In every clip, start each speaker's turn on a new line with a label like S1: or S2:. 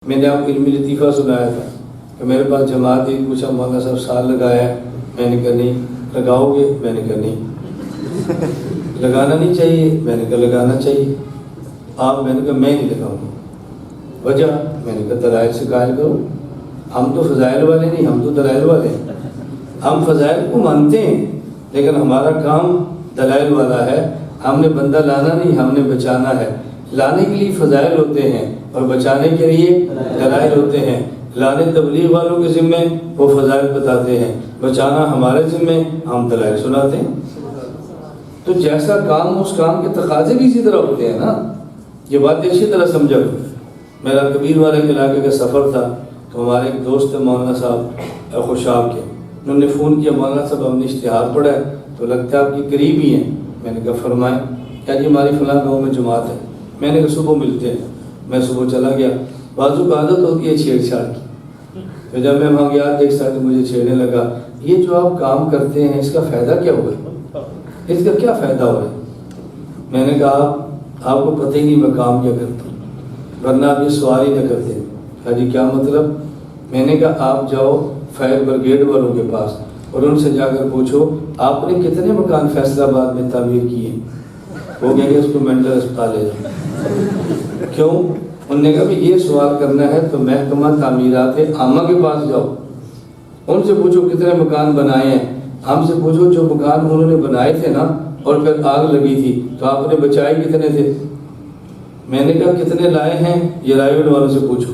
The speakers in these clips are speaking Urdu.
S1: میں نے آپ کو علمی لطیفہ سنایا تھا کہ میرے پاس جماعت ہی پوچھا مولانا صاحب سال لگایا ہے، میں نے کہا نہیں. لگاؤ گے؟ میں نے کہا نہیں. لگانا نہیں چاہیے؟ میں نے کہا لگانا چاہیے. آپ؟ میں نے کہا میں نہیں لگاؤں گا. وجہ؟ میں نے کہا دلائل سے قائل کرو. ہم تو فضائل والے نہیں، ہم تو دلائل والے ہیں. ہم فضائل کو مانتے ہیں لیکن ہمارا کام دلائل والا ہے. ہم نے بندہ لانا نہیں، ہم نے بچانا ہے. لانے کے لیے فضائل ہوتے ہیں اور بچانے کے لیے دلائل ہوتے ہیں. لانے تبلیغ والوں کے ذمے، وہ فضائل بتاتے ہیں. بچانا ہمارے ذمے، ہم دلائل سناتے ہیں. تو جیسا کام اس کام کے تقاضے بھی اسی طرح ہوتے ہیں نا. یہ بات اسی طرح سمجھا. میرا کبیر والے کے علاقے کا سفر تھا تو ہمارے ایک دوست مولانا صاحب خوشاب کے، انہوں نے فون کیا، مولانا صاحب ہم نے اشتہار پڑھا ہے تو لگتا ہے آپ کی قریب ہی ہیں. میں نے کہا فرمائیں. کیا جی ہماری فلاں گاؤں میں جماعت ہے. میں نے کہا صبح ملتے ہیں. میں صبح چلا گیا. بازو کا عادت ہوتی ہے چھیڑ چھاڑ کی. تو جب میں وہاں گیا دیکھ سکتے مجھے چھیڑنے لگا، یہ جو آپ کام کرتے ہیں اس کا فائدہ کیا ہوا؟ اس کا کیا فائدہ ہوا؟ میں نے کہا آپ کو پتہ ہی نہیں میں کام کیا کرتا ہوں، ورنہ آپ یہ سوال ہی نہ کرتے. کہا جی کیا مطلب؟ میں نے کہا آپ جاؤ فائر بریگیڈ والوں کے پاس اور ان سے جا کر پوچھو آپ نے کتنے مکان فیصل آباد میں تعمیر کیے. وہ کہیں گے اس کو مینٹل اسپتال لے جاؤ. کیوں؟ انہوں نے کہا بھی یہ سوال کرنا ہے تو محکمہ تعمیرات عامہ کے پاس جاؤ، ان سے پوچھو کتنے مکان بنائے ہیں. ہم سے پوچھو جو مکان انہوں نے بنائے تھے نا اور پھر آگ لگی تھی تو آپ نے بچائے کتنے تھے. میں نے کہا کتنے لائے ہیں یہ رائے گڑھ والوں سے پوچھو،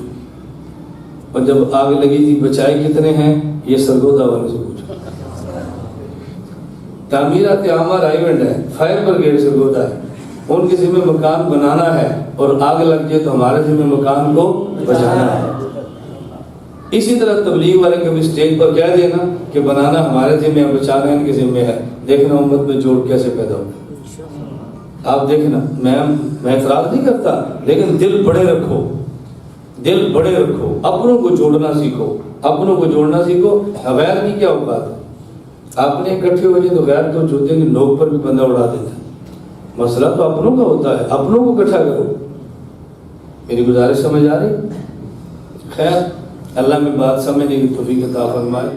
S1: اور جب آگ لگی تھی بچائے کتنے ہیں یہ سرگودا والوں سے پوچھو. تعمیرات عامہ رائے گڑھ ہے، فائر بریگیڈ سرگودا ہے. ان کے ذمہ مکان بنانا ہے اور آگ لگ جائے تو ہمارے ذمہ مکان کو بچانا ہے. اسی طرح تبلیغ والے کبھی اسٹیج پر کہہ دینا کہ بنانا ہمارے ذمہ ہے، بچانا ان کے ذمہ ہے. دیکھنا امت میں جوڑ کیسے پیدا ہوتا. آپ دیکھنا، میں اعتراض نہیں کرتا لیکن دل بڑے رکھو، دل بڑے رکھو. اپنوں کو جوڑنا سیکھو، اپنوں کو جوڑنا سیکھو. غیر کی کیا اوقات ہے؟ آپ نے اکٹھے ہو جائے تو غیر تو جوتے کی نوک پر بھی بندہ اڑا دیتا ہے. مسئلہ تو اپنوں کا ہوتا ہے، اپنوں کو اکٹھا کرو. میری گزارش سمجھ آ رہی؟ خیر اللہ میں بات سمجھنے کی توفیق عطا فرمائے.